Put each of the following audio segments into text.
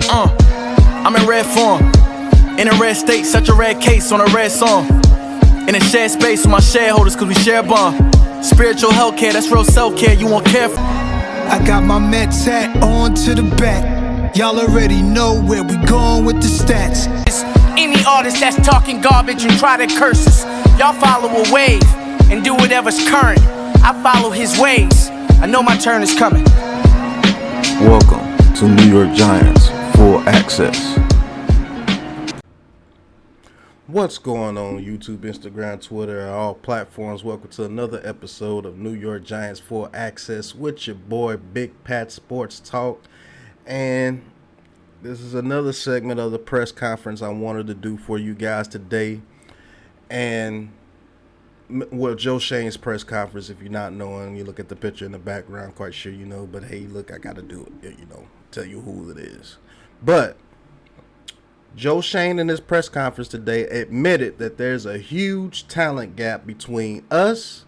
I'm in red form, in a red state, such a red case on a red song. In a shared space with my shareholders, cause we share a bond. Spiritual healthcare, that's real self-care, you won't care for. I got my Mets hat on to the back. Y'all already know where we going with the stats. Any artist that's talking garbage and try to curse us, y'all follow a wave and do whatever's current. I follow his ways, I know my turn is coming. Welcome to New York Giants Full Access. What's going on YouTube, Instagram, Twitter, and all platforms? Welcome to another episode of New York Giants Full Access with your boy Big Pat Sports Talk. And this is another segment of the press conference I wanted to do for you guys today. And well, Joe Schoen's press conference, if you're not knowing, you look at the picture in the background, quite sure you know, but hey, look, I got to do it, tell you who it is. But Joe Schoen in his press conference today admitted that there's a huge talent gap between us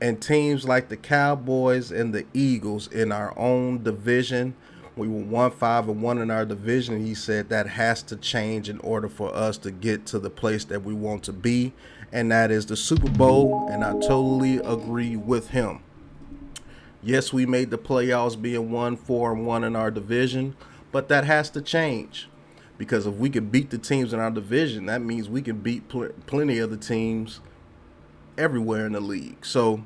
and teams like the Cowboys and the Eagles in our own division. We were 1-5-1 in our division. He said that has to change in order for us to get to the place that we want to be, and that is the Super Bowl, and I totally agree with him. Yes, we made the playoffs being 1-4-1 in our division, but that has to change. Because if we can beat the teams in our division, that means we can beat plenty of the teams everywhere in the league. So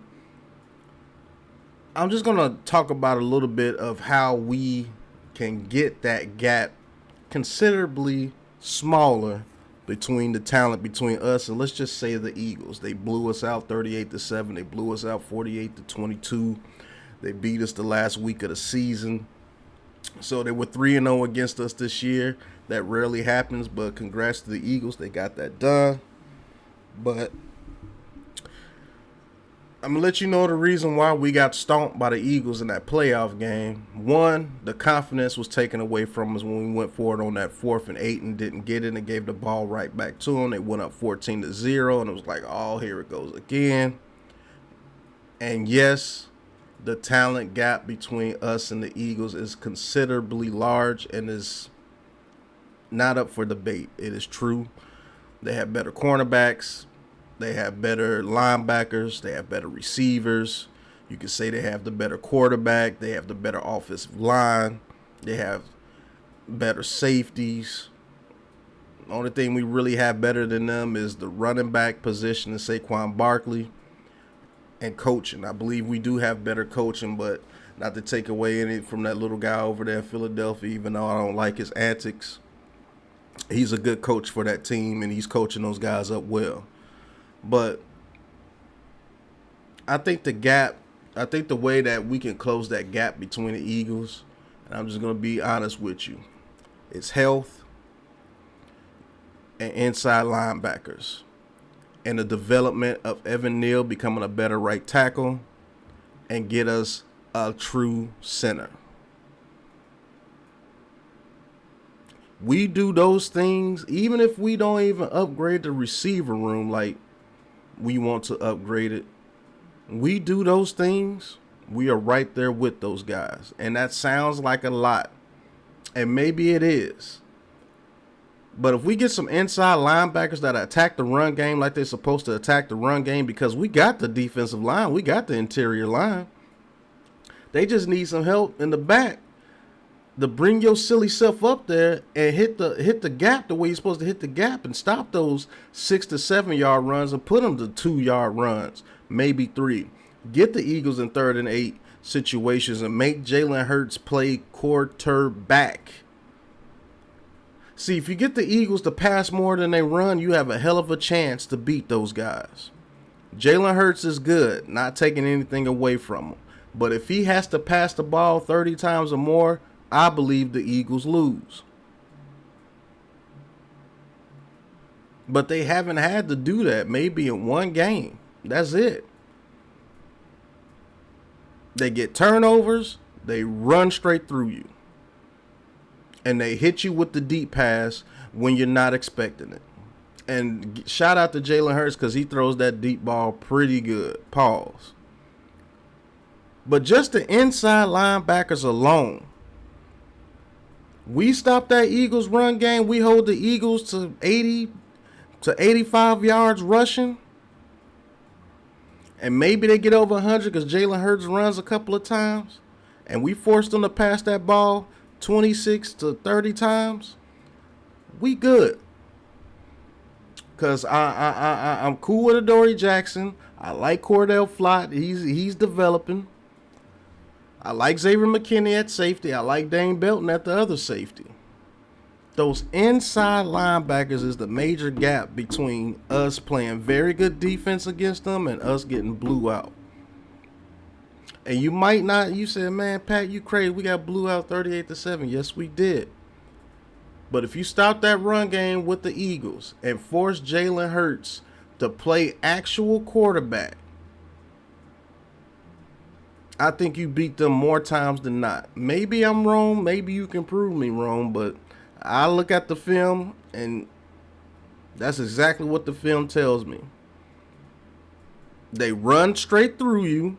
I'm just going to talk about a little bit of how we can get that gap considerably smaller between the talent between us and, let's just say, the Eagles. They blew us out 38-7. They blew us out 48-22. They beat us the last week of the season. So they were 3-0 against us this year. That rarely happens, but congrats to the Eagles. They got that done. But I'm going to let you know the reason why we got stomped by the Eagles in that playoff game. One, the confidence was taken away from us when we went forward on that 4th and 8 and didn't get it and gave the ball right back to them. They went up 14-0, and it was like, oh, here it goes again. And yes, the talent gap between us and the Eagles is considerably large and is not up for debate. It is true. They have better cornerbacks. They have better linebackers. They have better receivers. You can say they have the better quarterback. They have the better offensive line. They have better safeties. The only thing we really have better than them is the running back position in Saquon Barkley and coaching. I believe we do have better coaching, but not to take away any from that little guy over there in Philadelphia, even though I don't like his antics. He's a good coach for that team, and he's coaching those guys up well. But I think the way that we can close that gap between the Eagles, and I'm just going to be honest with you, it's health and inside linebackers and the development of Evan Neal becoming a better right tackle and get us a true center. We do those things, even if we don't even upgrade the receiver room like we want to upgrade it. We do those things, we are right there with those guys. And that sounds like a lot, and maybe it is. But if we get some inside linebackers that attack the run game like they're supposed to attack the run game, because we got the defensive line, we got the interior line. They just need some help in the back to bring your silly self up there and hit the gap the way you're supposed to hit the gap and stop those 6 to 7 yard runs and put them to 2 yard runs, maybe 3. Get the Eagles in 3rd and 8 situations and make Jalen Hurts play quarterback. See, if you get the Eagles to pass more than they run, you have a hell of a chance to beat those guys. Jalen Hurts is good, not taking anything away from him. But if he has to pass the ball 30 times or more, I believe the Eagles lose. But they haven't had to do that maybe in one game. That's it. They get turnovers, they run straight through you. And they hit you with the deep pass when you're not expecting it. And shout out to Jalen Hurts because he throws that deep ball pretty good. Pause. But just the inside linebackers alone, We stop that Eagles run game. We hold the Eagles to 80 to 85 yards rushing. And maybe they get over 100 because Jalen Hurts runs a couple of times. And we force them to pass that ball 26 to 30 times. We good. Because I'm cool with Adoree Jackson. I like Cordell Flott. He's developing. I like Xavier McKinney at safety. I like Dane Belton at the other safety. Those inside linebackers is the major gap between us playing very good defense against them and us getting blew out. And you might not, you said, man, Pat, you crazy. We got blew out 38-7. Yes, we did. But if you stop that run game with the Eagles and force Jalen Hurts to play actual quarterback, I think you beat them more times than not. Maybe I'm wrong. Maybe you can prove me wrong. But I look at the film, and that's exactly what the film tells me. They run straight through you.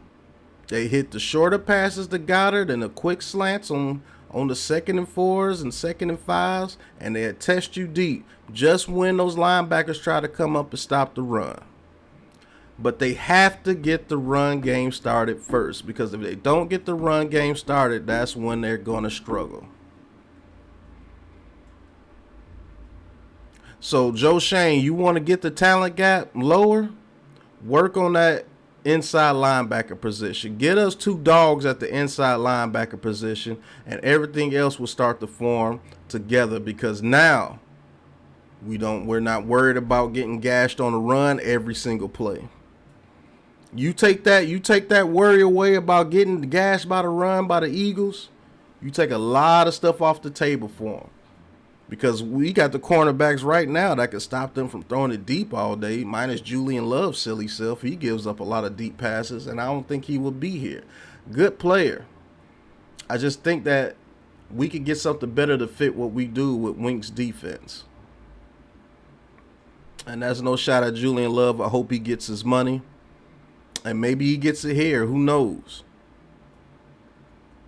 They hit the shorter passes to Goddard and the quick slants on the 2nd and 4s and 2nd and 5s, and they test you deep just when those linebackers try to come up and stop the run. But they have to get the run game started first, because if they don't get the run game started, that's when they're going to struggle. So, Joe Schoen, you want to get the talent gap lower? Work on that inside linebacker position. Get us 2 dogs at the inside linebacker position, and everything else will start to form together, because now we're not worried about getting gashed on the run every single play. You take that worry away about getting gashed by the run by the Eagles. You take a lot of stuff off the table for them, because we got the cornerbacks right now that can stop them from throwing it deep all day, minus Julian Love's silly self. He gives up a lot of deep passes, and I don't think he would be here. Good player. I just think that we could get something better to fit what we do with Wink's defense. And that's no shot at Julian Love. I hope he gets his money. And maybe he gets it here. Who knows?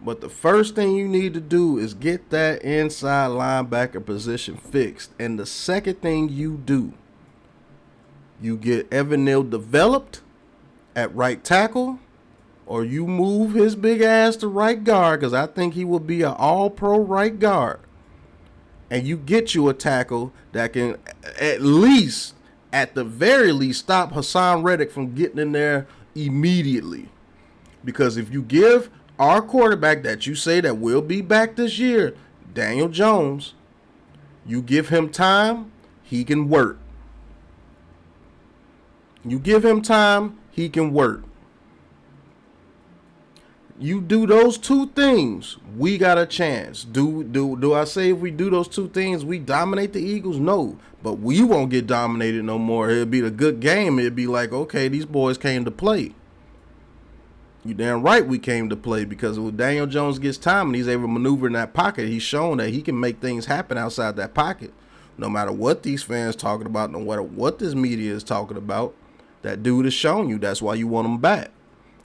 But the first thing you need to do is get that inside linebacker position fixed. And the second thing you do, you get Evan Neal developed at right tackle, or you move his big ass to right guard, because I think he will be an all-pro right guard. And you get you a tackle that can at the very least, stop Hassan Reddick from getting in there immediately. Because if you give our quarterback that you say that will be back this year, Daniel Jones, you give him time, he can work. You give him time, he can work. You do those 2 things, we got a chance. Do I say if we do those 2 things, we dominate the Eagles? No, but we won't get dominated no more. It'll be a good game. It'll be like, okay, these boys came to play. You damn right we came to play, because when Daniel Jones gets time and he's able to maneuver in that pocket, he's shown that he can make things happen outside that pocket. No matter what these fans talking about, no matter what this media is talking about, that dude has shown you. That's why you want him back.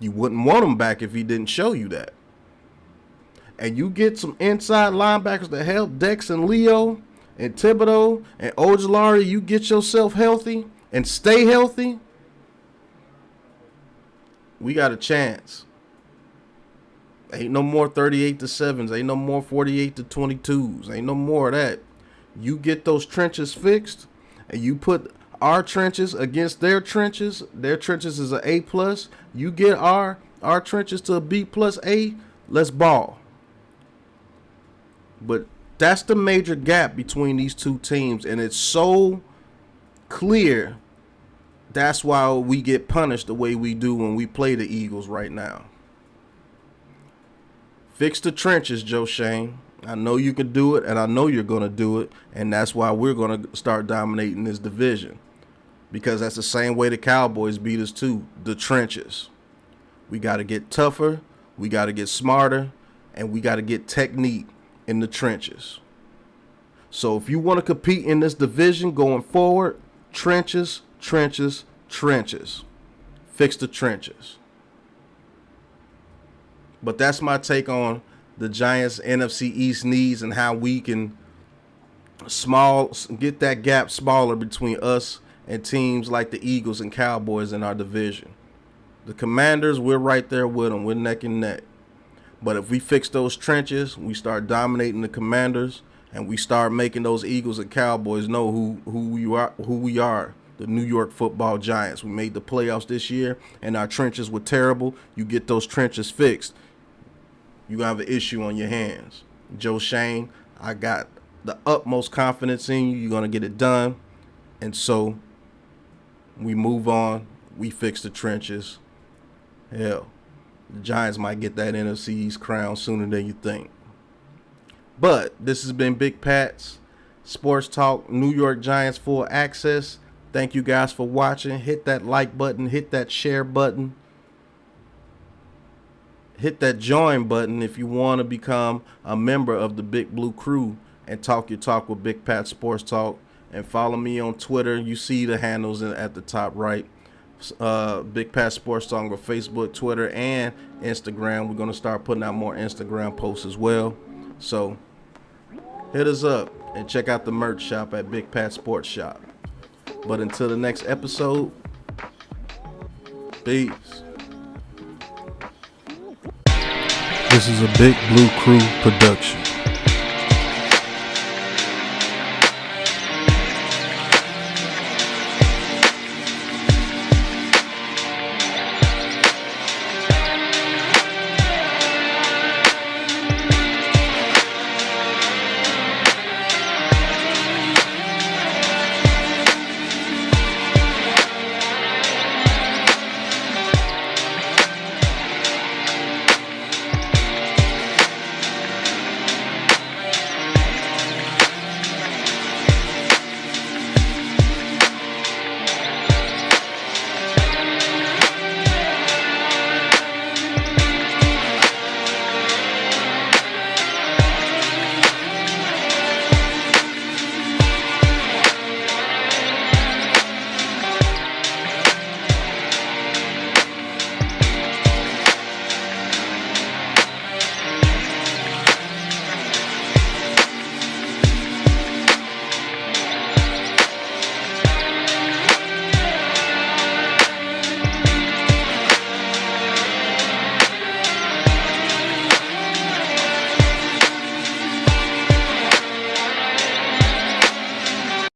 You wouldn't want him back if he didn't show you that. And you get some inside linebackers to help Dex and Leo and Thibodeau and Ojulari. You get yourself healthy and stay healthy. We got a chance. Ain't no more 38-7s. Ain't no more 48-22s. Ain't no more of that. You get those trenches fixed, and you put our trenches against their trenches. Their trenches is an A+. You get our trenches to a B+A. Let's ball. But that's the major gap between these 2 teams, and it's so clear. That's why we get punished the way we do when we play the Eagles right now. Fix the trenches, Joe Schoen. I know you can do it, and I know you're going to do it, and that's why we're going to start dominating this division. Because that's the same way the Cowboys beat us too, the trenches. We got to get tougher, we got to get smarter, and we got to get technique in the trenches. So if you want to compete in this division going forward, trenches, trenches, trenches. Fix the trenches. But that's my take on the Giants NFC East needs and how we can get that gap smaller between us and teams like the Eagles and Cowboys in our division. The Commanders, we're right there with them. We're neck and neck. But if we fix those trenches, we start dominating the Commanders, and we start making those Eagles and Cowboys know who we are, the New York Football Giants. We made the playoffs this year, and our trenches were terrible. You get those trenches fixed, you're going to have an issue on your hands. Joe Schoen, I got the utmost confidence in you. You're going to get it done. And so we move on. We fix the trenches. Hell, the Giants might get that NFC East crown sooner than you think. But this has been Big Pat's Sports Talk, New York Giants Full Access. Thank you guys for watching. Hit that like button. Hit that share button. Hit that join button if you want to become a member of the Big Blue Crew and talk your talk with Big Pat Sports Talk. And follow me on Twitter. You see the handles at the top right. Big Pat Sports Talk on Facebook, Twitter, and Instagram. We're going to start putting out more Instagram posts as well. So hit us up and check out the merch shop at Big Pat Sports Shop. But until the next episode, peace. This is a Big Blue Crew production.